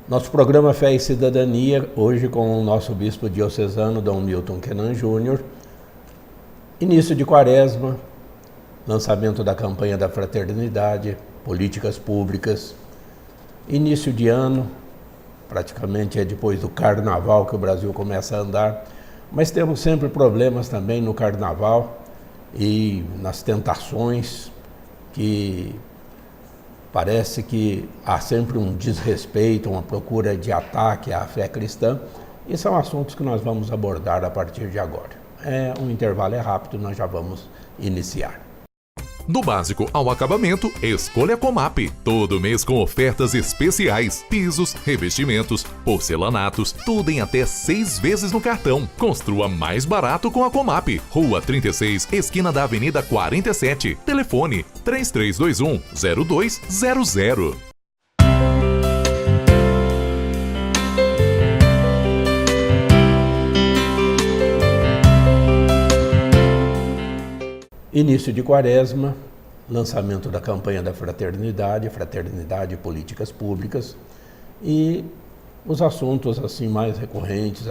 Nosso programa Fé e Cidadania, hoje com o nosso bispo diocesano, Dom Milton Kenan Júnior. Início de quaresma, lançamento da campanha da fraternidade, políticas públicas. Início de ano, praticamente é depois do carnaval que o Brasil começa a andar, mas temos sempre problemas também no carnaval e nas tentações, que parece que há sempre um desrespeito, uma procura de ataque à fé cristã, e são assuntos que nós vamos abordar a partir de agora. Um intervalo é rápido, nós já vamos iniciar. Do básico ao acabamento, escolha a Comap. Todo mês com ofertas especiais. Pisos, revestimentos, porcelanatos, tudo em até 6 vezes no cartão. Construa mais barato com a Comap. Rua 36, esquina da Avenida 47. Telefone 3321-0200. Início de quaresma, lançamento da campanha da fraternidade e políticas públicas e os assuntos assim mais recorrentes,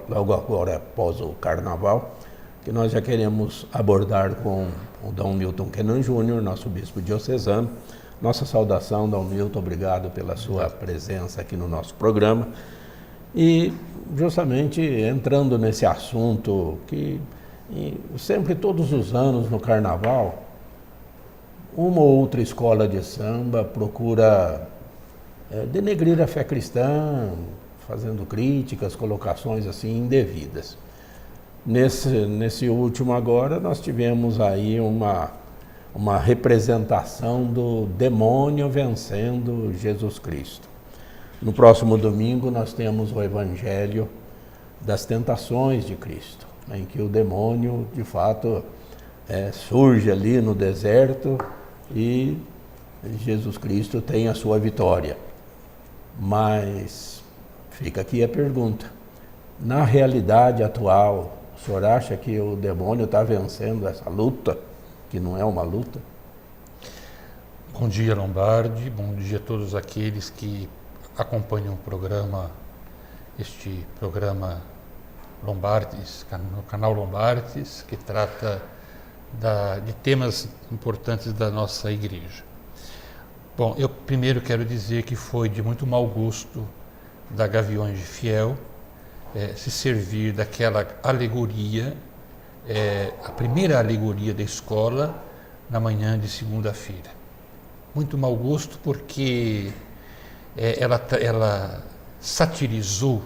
logo agora após o carnaval, que nós já queremos abordar com o Dom Milton Kenan Júnior, nosso bispo diocesano. Nossa saudação, Dom Milton, obrigado pela sua presença aqui no nosso programa. E justamente entrando nesse assunto que sempre, todos os anos no carnaval, uma ou outra escola de samba procura denegrir a fé cristã, fazendo críticas, colocações assim indevidas. Nesse último agora, nós tivemos aí uma representação do demônio vencendo Jesus Cristo. No próximo domingo, nós temos o Evangelho das Tentações de Cristo, em que o demônio, de fato, surge ali no deserto e Jesus Cristo tem a sua vitória. Mas fica aqui a pergunta: na realidade atual, o senhor acha que o demônio está vencendo essa luta, que não é uma luta? Bom dia, Lombardi, bom dia a todos aqueles que acompanham o programa, este programa Lombardes, no canal Lombardes, que trata de temas importantes da nossa igreja. Bom, eu primeiro quero dizer que foi de muito mau gosto da Gaviões de Fiel se servir daquela alegoria, a primeira alegoria da escola, na manhã de segunda-feira. Muito mau gosto porque ela satirizou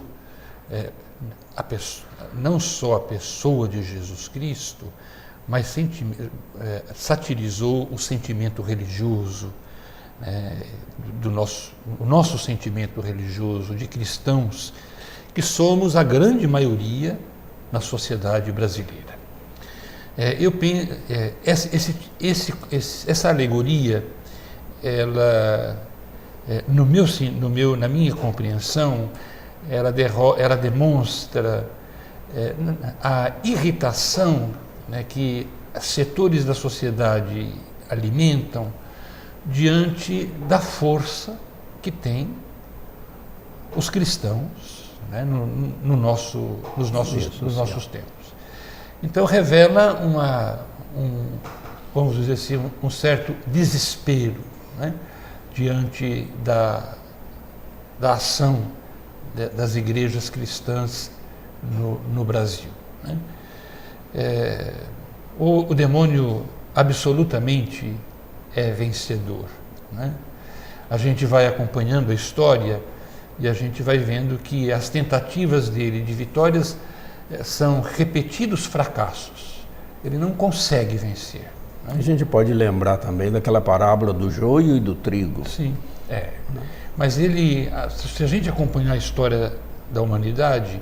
não só a pessoa de Jesus Cristo, mas satirizou o sentimento religioso, o nosso sentimento religioso de cristãos, que somos a grande maioria na sociedade brasileira. Essa alegoria, ela, na minha compreensão, ela demonstra a irritação, que setores da sociedade alimentam diante da força que tem os cristãos, nos nossos tempos. Então revela vamos dizer assim, um certo desespero, diante da ação das igrejas cristãs no Brasil. O demônio absolutamente é vencedor. A gente vai acompanhando a história e a gente vai vendo que as tentativas dele de vitórias são repetidos fracassos. Ele não consegue vencer. A gente pode lembrar também daquela parábola do joio e do trigo. Sim, Mas se a gente acompanhar a história da humanidade,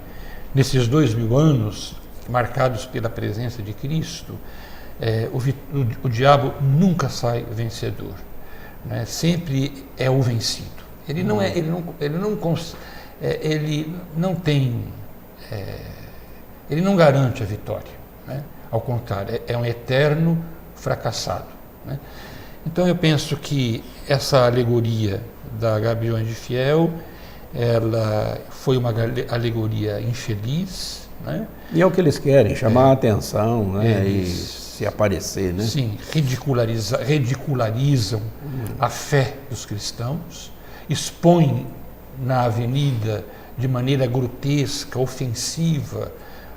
nesses 2000 anos, marcados pela presença de Cristo, o diabo nunca sai vencedor. Sempre é o vencido. Ele não garante a vitória. Ao contrário, é um eterno fracassado. Então eu penso que essa alegoria da Gaviões de Fiel ela foi uma alegoria infeliz, né? E é o que eles querem, chamar a atenção, né? Eles, E se aparecer, né? sim, ridicularizam a fé dos cristãos, expõem na avenida de maneira grotesca, ofensiva,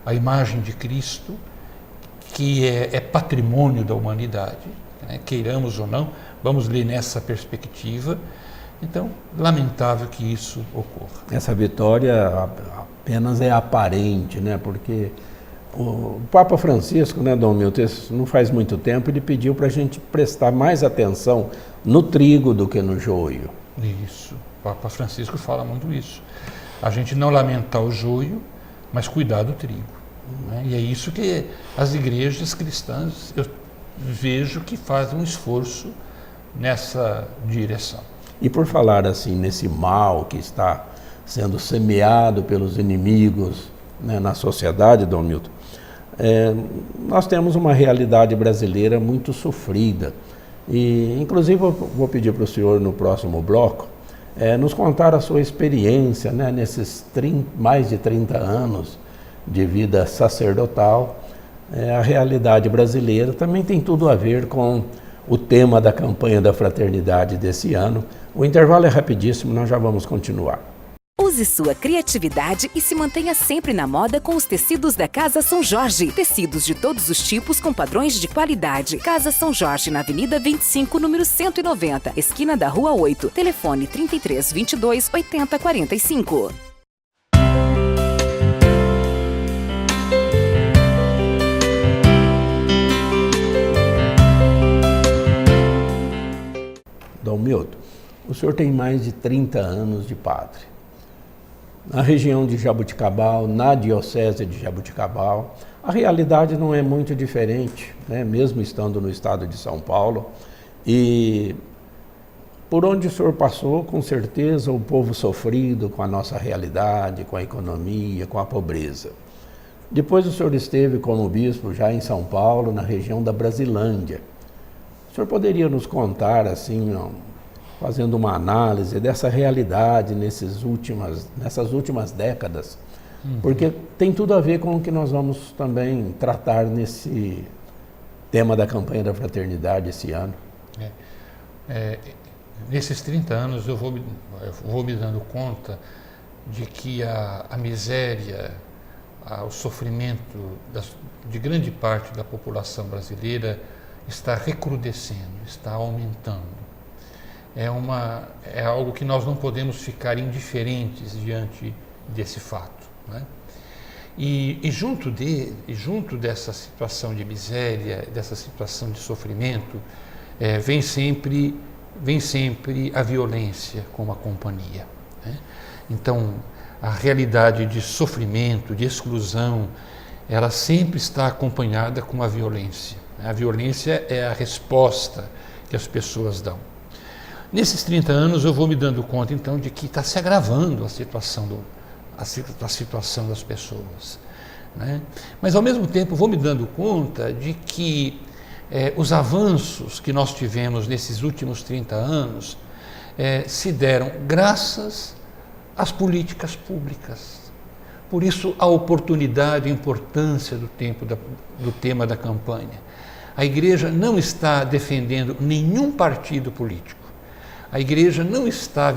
a imagem de Cristo, que é patrimônio da humanidade, né? Queiramos ou não, vamos ler nessa perspectiva. Então, lamentável que isso ocorra. Essa vitória apenas é aparente, né? Porque o Papa Francisco, né, Dom Milton, não faz muito tempo, ele pediu para a gente prestar mais atenção no trigo do que no joio. Isso, o Papa Francisco fala muito isso. A gente não lamentar o joio, mas cuidar do trigo. Né? E é isso que as igrejas cristãs, eu vejo que fazem um esforço nessa direção. E por falar assim nesse mal que está sendo semeado pelos inimigos, né, na sociedade, Dom Milton, nós temos uma realidade brasileira muito sofrida. E, inclusive, eu vou pedir para o senhor, no próximo bloco, nos contar a sua experiência, né, nesses mais de 30 anos de vida sacerdotal. A realidade brasileira também tem tudo a ver com o tema da campanha da fraternidade desse ano. O intervalo é rapidíssimo, nós já vamos continuar. Use sua criatividade e se mantenha sempre na moda com os tecidos da Casa São Jorge. Tecidos de todos os tipos com padrões de qualidade. Casa São Jorge, na Avenida 25, número 190, esquina da Rua 8. Telefone 33 22 80 45. Dom Milton, o senhor tem mais de 30 anos de padre. Na região de Jaboticabal, na diocese de Jaboticabal, a realidade não é muito diferente, né? Mesmo estando no estado de São Paulo. E por onde o senhor passou, com certeza o povo sofrido com a nossa realidade, com a economia, com a pobreza. Depois o senhor esteve como bispo já em São Paulo, na região da Brasilândia. O senhor poderia nos contar, assim, fazendo uma análise dessa realidade nessas últimas décadas? Porque tem tudo a ver com o que nós vamos também tratar nesse tema da campanha da fraternidade esse ano. Nesses 30 anos eu vou me dando conta de que a miséria, o sofrimento de grande parte da população brasileira está recrudescendo, está aumentando. É algo que nós não podemos ficar indiferentes diante desse fato, né? E junto dessa situação de miséria, dessa situação de sofrimento, vem sempre a violência como a companhia, né? Então, a realidade de sofrimento, de exclusão, ela sempre está acompanhada com a violência. A violência é a resposta que as pessoas dão. Nesses 30 anos eu vou me dando conta, então, de que está se agravando a situação das pessoas, né? Mas, ao mesmo tempo, vou me dando conta de que os avanços que nós tivemos nesses últimos 30 anos se deram graças às políticas públicas. Por isso, a oportunidade e a importância do tema da campanha. A Igreja não está defendendo nenhum partido político. A Igreja não está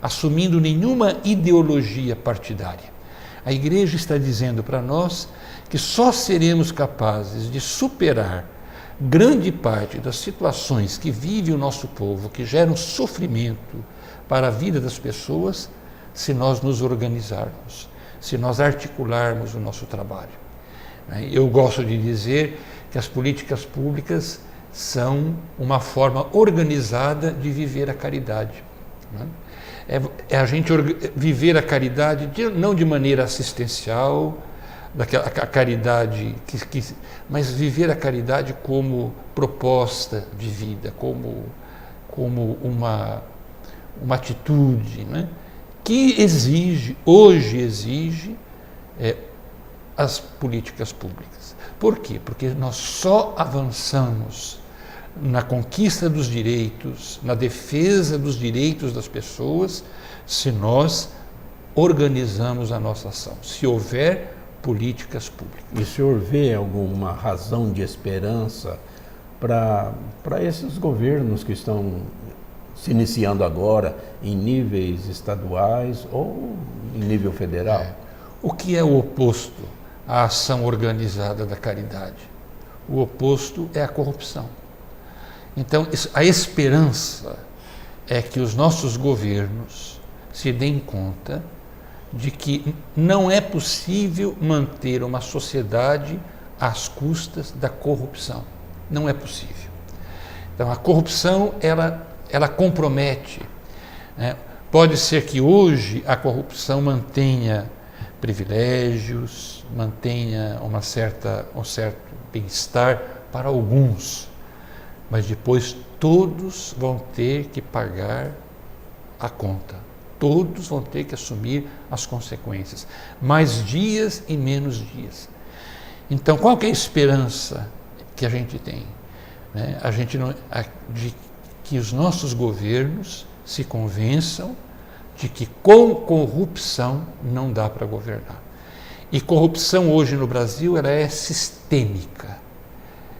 assumindo nenhuma ideologia partidária. A Igreja está dizendo para nós que só seremos capazes de superar grande parte das situações que vive o nosso povo, que geram sofrimento para a vida das pessoas, se nós nos organizarmos, se nós articularmos o nosso trabalho. Eu gosto de dizer que as políticas públicas são uma forma organizada de viver a caridade, né? É a gente viver a caridade não de maneira assistencial, a caridade mas viver a caridade como proposta de vida, como uma atitude, né? Que hoje exige as políticas públicas. Por quê? Porque nós só avançamos na conquista dos direitos, na defesa dos direitos das pessoas, se nós organizamos a nossa ação, se houver políticas públicas. E o senhor vê alguma razão de esperança para esses governos que estão se iniciando agora em níveis estaduais ou em nível federal? O que é o oposto à ação organizada da caridade? O oposto é a corrupção. Então, a esperança é que os nossos governos se deem conta de que não é possível manter uma sociedade às custas da corrupção. Não é possível. Então, a corrupção, ela compromete, né? Pode ser que hoje a corrupção mantenha privilégios, mantenha um certo bem-estar para alguns, mas depois todos vão ter que pagar a conta, todos vão ter que assumir as consequências, mais dias e menos dias. Então, qual que é a esperança que a gente tem? Né? De que os nossos governos se convençam de que com corrupção não dá para governar. E corrupção hoje no Brasil, ela é sistêmica,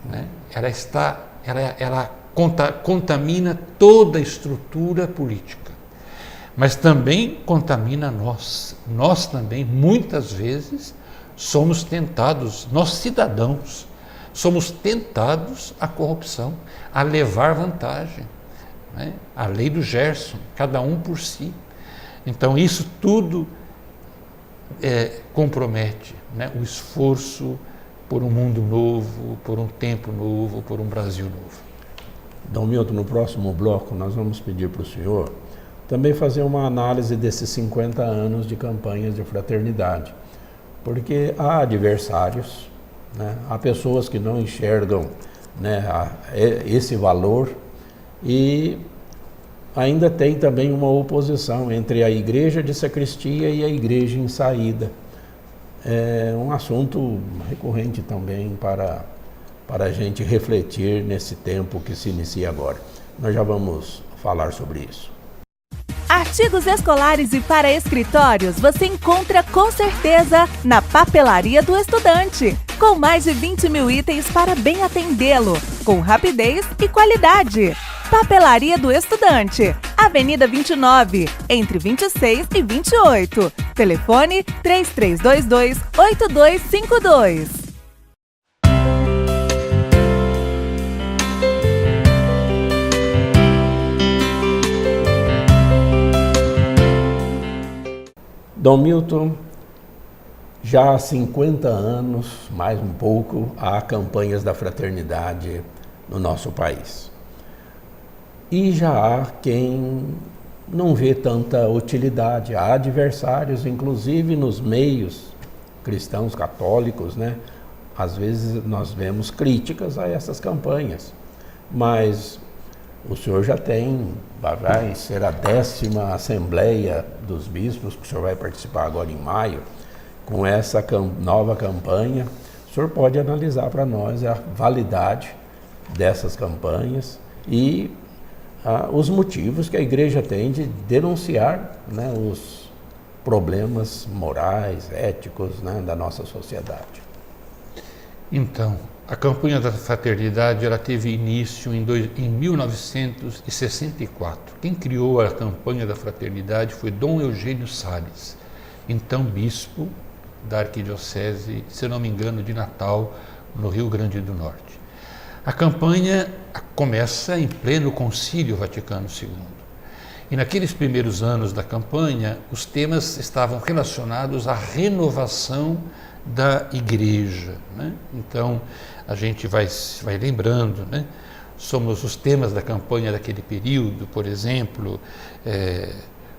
né? Ela contamina toda a estrutura política, mas também contamina nós. Nós também, muitas vezes, somos tentados, nós cidadãos, somos tentados à corrupção, a levar vantagem, né? A lei do Gerson, cada um por si. Então, isso tudo compromete, né, o esforço por um mundo novo, por um tempo novo, por um Brasil novo. Dom Milton, no próximo bloco, nós vamos pedir para o senhor também fazer uma análise desses 50 anos de campanhas de fraternidade, porque há adversários, né, há pessoas que não enxergam, né, esse valor, e ainda tem também uma oposição entre a igreja de sacristia e a igreja em saída. É um assunto recorrente também para a gente refletir nesse tempo que se inicia agora. Nós já vamos falar sobre isso. Artigos escolares e para escritórios você encontra com certeza na Papelaria do Estudante, com mais de 20 mil itens para bem atendê-lo, com rapidez e qualidade. Papelaria do Estudante, Avenida 29, entre 26 e 28. Telefone 3322-8252. Dom Milton, já há 50 anos, mais um pouco, há campanhas da fraternidade no nosso país. E já há quem não vê tanta utilidade, há adversários, inclusive nos meios cristãos católicos, né? Às vezes nós vemos críticas a essas campanhas, mas o senhor já vai ser a 10ª Assembleia dos Bispos, que o senhor vai participar agora em maio, com essa nova campanha. O senhor pode analisar para nós a validade dessas campanhas e os motivos que a igreja tem de denunciar, né, os problemas morais, éticos, né, da nossa sociedade. Então, a campanha da fraternidade ela teve início em 1964. Quem criou a campanha da fraternidade foi Dom Eugênio Salles, então bispo da Arquidiocese, se não me engano, de Natal, no Rio Grande do Norte. A campanha começa em pleno Concílio Vaticano II. E naqueles primeiros anos da campanha, os temas estavam relacionados à renovação da igreja, né? Então, a gente vai lembrando, né? Somos os temas da campanha daquele período, por exemplo,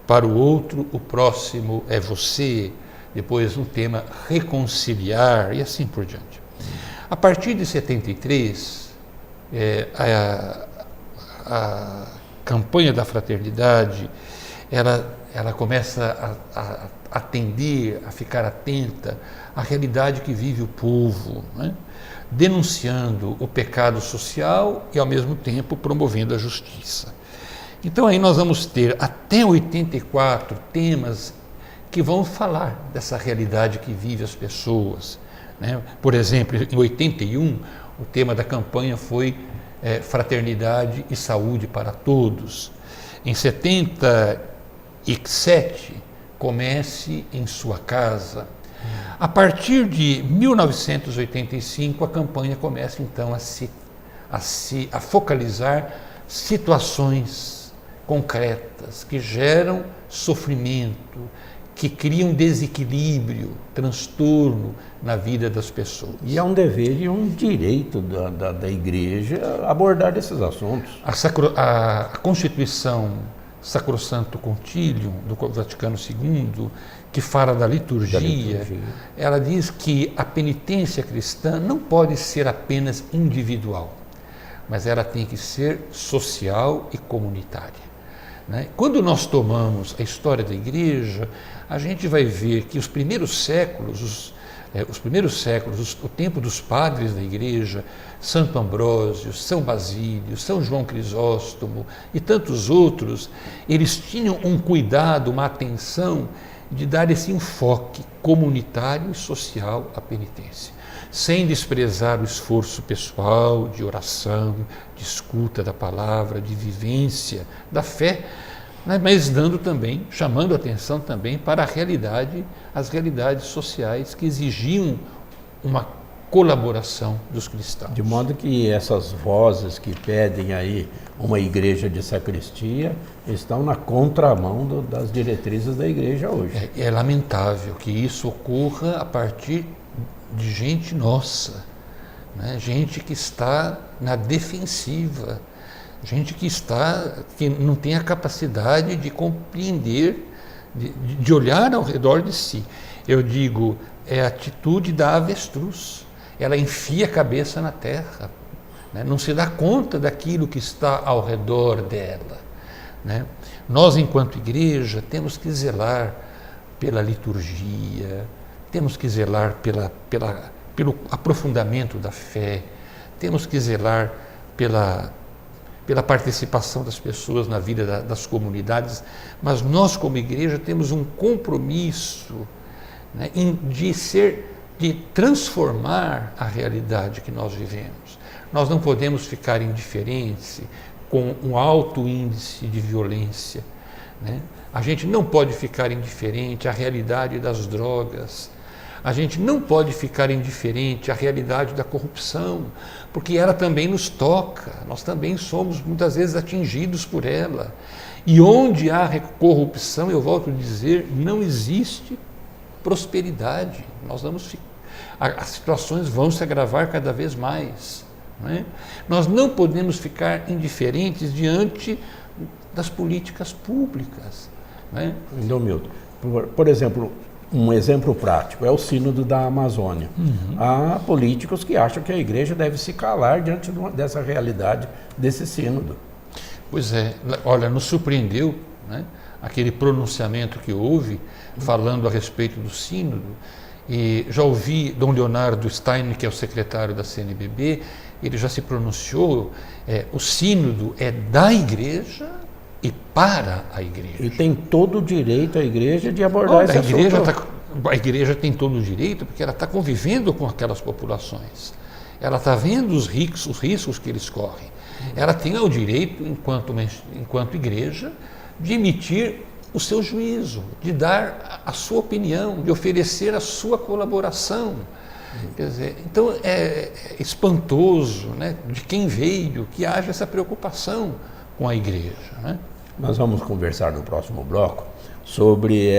para o outro, o próximo é você, depois um tema reconciliar e assim por diante. A partir de 73, a campanha da fraternidade, ela começa a atender, a ficar atenta à realidade que vive o povo, né? Denunciando o pecado social e, ao mesmo tempo, promovendo a justiça. Então, aí nós vamos ter, até 84, temas que vão falar dessa realidade que vive as pessoas, né? Por exemplo, em 81, o tema da campanha foi fraternidade e saúde para todos. Em 77, comece em sua casa. A partir de 1985, a campanha começa então a focalizar situações concretas que geram sofrimento, que criam desequilíbrio, transtorno na vida das pessoas. E é um dever e um direito da Igreja abordar esses assuntos. A Constituição Sacrosanto Concilium do Vaticano II, que fala da liturgia, ela diz que a penitência cristã não pode ser apenas individual, mas ela tem que ser social e comunitária, né? Quando nós tomamos a história da Igreja, a gente vai ver que os primeiros séculos, o tempo dos padres da Igreja, Santo Ambrósio, São Basílio, São João Crisóstomo e tantos outros, eles tinham um cuidado, uma atenção de dar esse enfoque comunitário e social à penitência, sem desprezar o esforço pessoal de oração, de escuta da palavra, de vivência da fé, mas dando também, chamando a atenção também para as realidades sociais que exigiam uma colaboração dos cristãos. De modo que essas vozes que pedem aí uma igreja de sacristia estão na contramão das diretrizes da Igreja hoje. É lamentável que isso ocorra a partir de gente nossa, né? Gente que está na defensiva, gente que não tem a capacidade de compreender, de olhar ao redor de si. Eu digo, é a atitude da avestruz. Ela enfia a cabeça na terra, né? Não se dá conta daquilo que está ao redor dela, né? Nós, enquanto igreja, temos que zelar pela liturgia, temos que zelar pelo aprofundamento da fé, temos que zelar pela participação das pessoas na vida das comunidades, mas nós, como igreja, temos um compromisso, né, de transformar a realidade que nós vivemos. Nós não podemos ficar indiferentes com um alto índice de violência, né? A gente não pode ficar indiferente à realidade das drogas, a gente não pode ficar indiferente à realidade da corrupção, porque ela também nos toca, nós também somos muitas vezes atingidos por ela. E onde há corrupção, eu volto a dizer, não existe prosperidade. As situações vão se agravar cada vez mais, não é? Nós não podemos ficar indiferentes diante das políticas públicas, não é? Então, Milton, por exemplo, um exemplo prático é o Sínodo da Amazônia. Há políticos que acham que a Igreja deve se calar diante dessa realidade desse sínodo. Pois é, olha, nos surpreendeu, né, aquele pronunciamento que houve falando a respeito do sínodo, e já ouvi Dom Leonardo Stein, que é o secretário da CNBB, ele já se pronunciou, o sínodo é da Igreja e para a Igreja. E tem todo o direito a Igreja de abordar esse assunto. A Igreja tem todo o direito porque ela está convivendo com aquelas populações. Ela está vendo os riscos que eles correm. Ela tem o direito, enquanto Igreja, de emitir o seu juízo, de dar a sua opinião, de oferecer a sua colaboração. Quer dizer, então é espantoso, né, de quem veio, que haja essa preocupação com a Igreja, né? Nós vamos conversar no próximo bloco sobre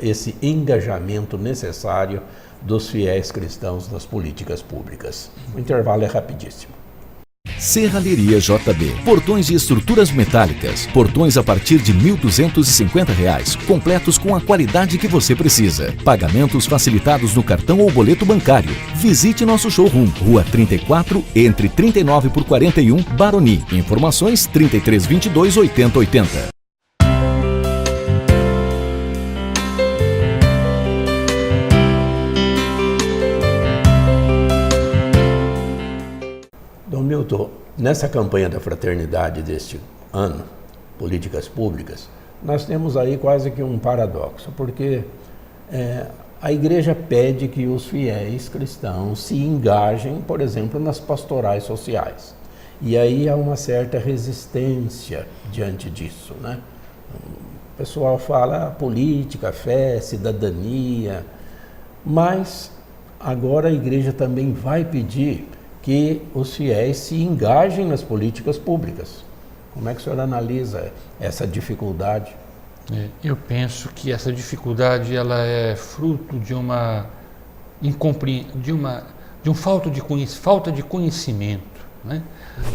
esse engajamento necessário dos fiéis cristãos nas políticas públicas. O intervalo é rapidíssimo. Serralheria JB. Portões de estruturas metálicas. Portões a partir de R$ 1.250, completos com a qualidade que você precisa. Pagamentos facilitados no cartão ou boleto bancário. Visite nosso showroom, Rua 34, entre 39 por 41, Baroni. Informações 3322 8080. Nessa campanha da fraternidade deste ano, políticas públicas, nós temos aí quase que um paradoxo, porque a igreja pede que os fiéis cristãos se engajem, por exemplo, nas pastorais sociais. E aí há uma certa resistência diante disso, né? O pessoal fala política, fé, cidadania, mas agora a igreja também vai pedir que os fiéis se engajem nas políticas públicas. Como é que o senhor analisa essa dificuldade? Eu penso que essa dificuldade ela é fruto de uma falta de conhecimento, né?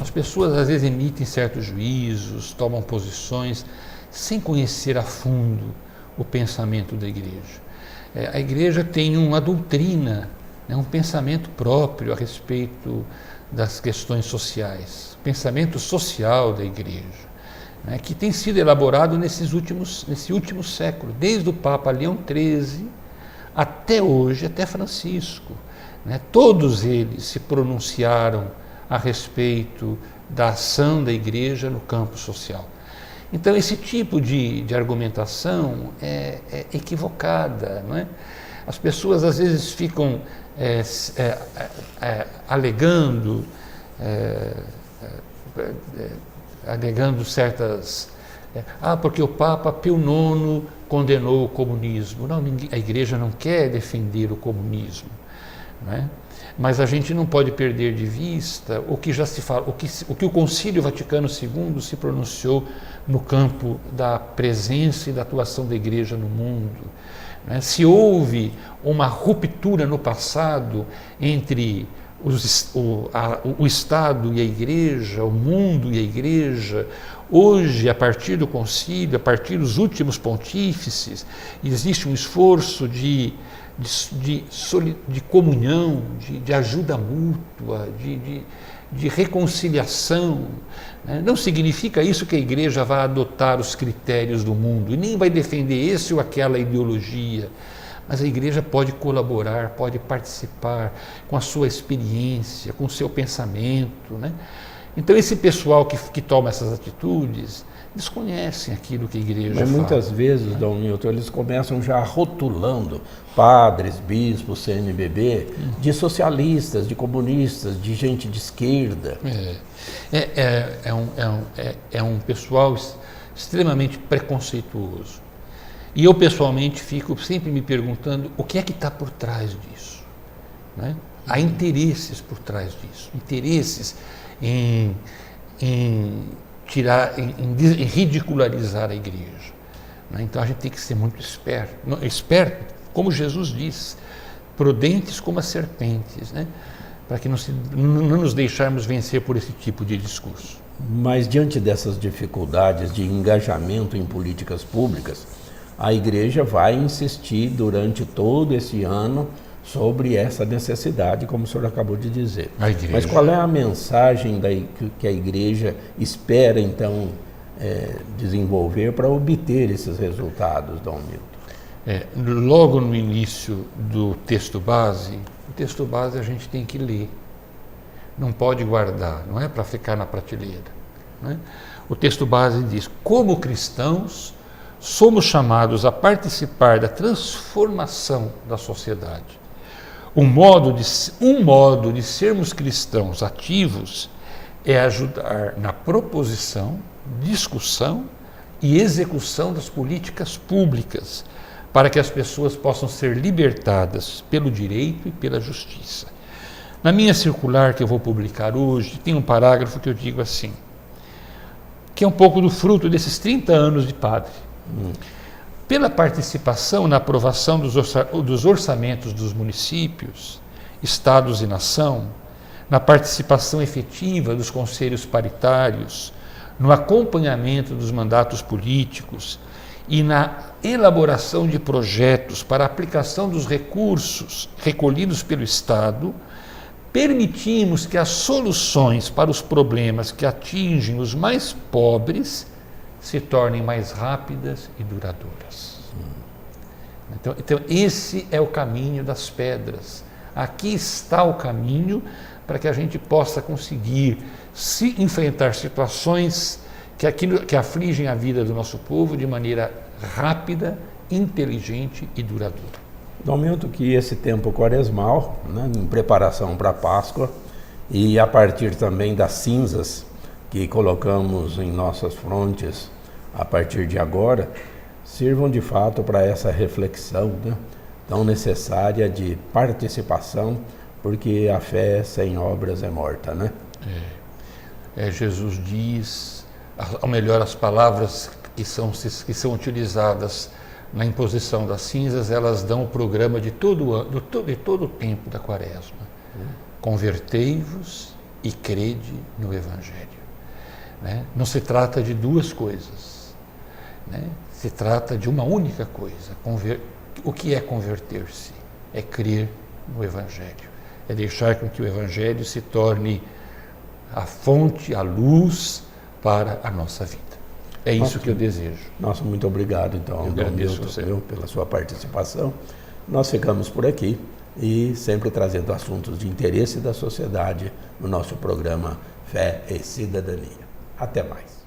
As pessoas às vezes emitem certos juízos, tomam posições sem conhecer a fundo o pensamento da igreja. A igreja tem uma doutrina, né, um pensamento próprio a respeito das questões sociais, pensamento social da igreja, né, que tem sido elaborado nesse último século, desde o Papa Leão XIII até hoje, até Francisco, né, todos eles se pronunciaram a respeito da ação da igreja no campo social. Então, esse tipo de argumentação é equivocada, não é? As pessoas às vezes ficam alegando certas... porque o Papa Pio IX condenou o comunismo. Não, a igreja não quer defender o comunismo, não é? Mas a gente não pode perder de vista o que já se fala, o que o Concílio Vaticano II se pronunciou no campo da presença e da atuação da igreja no mundo, né? Se houve uma ruptura no passado entre o Estado e a igreja, o mundo e a igreja, hoje, a partir do concílio, a partir dos últimos pontífices, existe um esforço de comunhão, de ajuda mútua, de reconciliação, né? Não significa isso que a igreja vai adotar os critérios do mundo e nem vai defender esse ou aquela ideologia, mas a igreja pode colaborar, pode participar com a sua experiência, com o seu pensamento, né? Então esse pessoal que toma essas atitudes desconhecem aquilo que a igreja fala. Mas muitas vezes, Dom Milton, eles começam já rotulando padres, bispos, CNBB, de socialistas, de comunistas, de gente de esquerda. É um pessoal extremamente preconceituoso. E eu, pessoalmente, fico sempre me perguntando o que é que está por trás disso, né? Há interesses por trás disso, interesses em ridicularizar a igreja, né? Então a gente tem que ser muito esperto, como Jesus diz, prudentes como as serpentes, né? Para que não nos deixarmos vencer por esse tipo de discurso. Mas diante dessas dificuldades de engajamento em políticas públicas, a igreja vai insistir durante todo esse ano sobre essa necessidade, como o senhor acabou de dizer. Mas qual é a mensagem que a igreja espera, então, desenvolver para obter esses resultados, Dom Milton? Logo no início do texto base, a gente tem que ler. Não pode guardar, não é para ficar na prateleira, né? O texto base diz: como cristãos, somos chamados a participar da transformação da sociedade. Um modo de sermos cristãos ativos é ajudar na proposição, discussão e execução das políticas públicas, para que as pessoas possam ser libertadas pelo direito e pela justiça. Na minha circular que eu vou publicar hoje, tem um parágrafo que eu digo assim, que é um pouco do fruto desses 30 anos de padre. Pela participação na aprovação dos orçamentos dos municípios, estados e nação, na participação efetiva dos conselhos paritários, no acompanhamento dos mandatos políticos e na elaboração de projetos para a aplicação dos recursos recolhidos pelo Estado, permitimos que as soluções para os problemas que atingem os mais pobres se tornem mais rápidas e duradouras. Então esse é o caminho das pedras, aqui está o caminho para que a gente possa conseguir se enfrentar situações que afligem a vida do nosso povo de maneira rápida, inteligente e duradoura. No momento que esse tempo quaresmal, né, em preparação para a Páscoa, e a partir também das cinzas que colocamos em nossas frontes a partir de agora, sirvam de fato para essa reflexão, né, tão necessária de participação, porque a fé sem obras é morta, né? Jesus diz, ou melhor, as palavras que são utilizadas na imposição das cinzas, elas dão o programa de todo o tempo da Quaresma. Convertei-vos e crede no Evangelho. Né? Não se trata de duas coisas, né? Se trata de uma única coisa. O que é converter-se? É crer no Evangelho. É deixar com que o Evangelho se torne a fonte, a luz para a nossa vida. É isso que eu desejo. Nossa, muito obrigado, então, Dom Milton, pela sua participação. Nós ficamos por aqui e sempre trazendo assuntos de interesse da sociedade no nosso programa Fé e Cidadania. Até mais.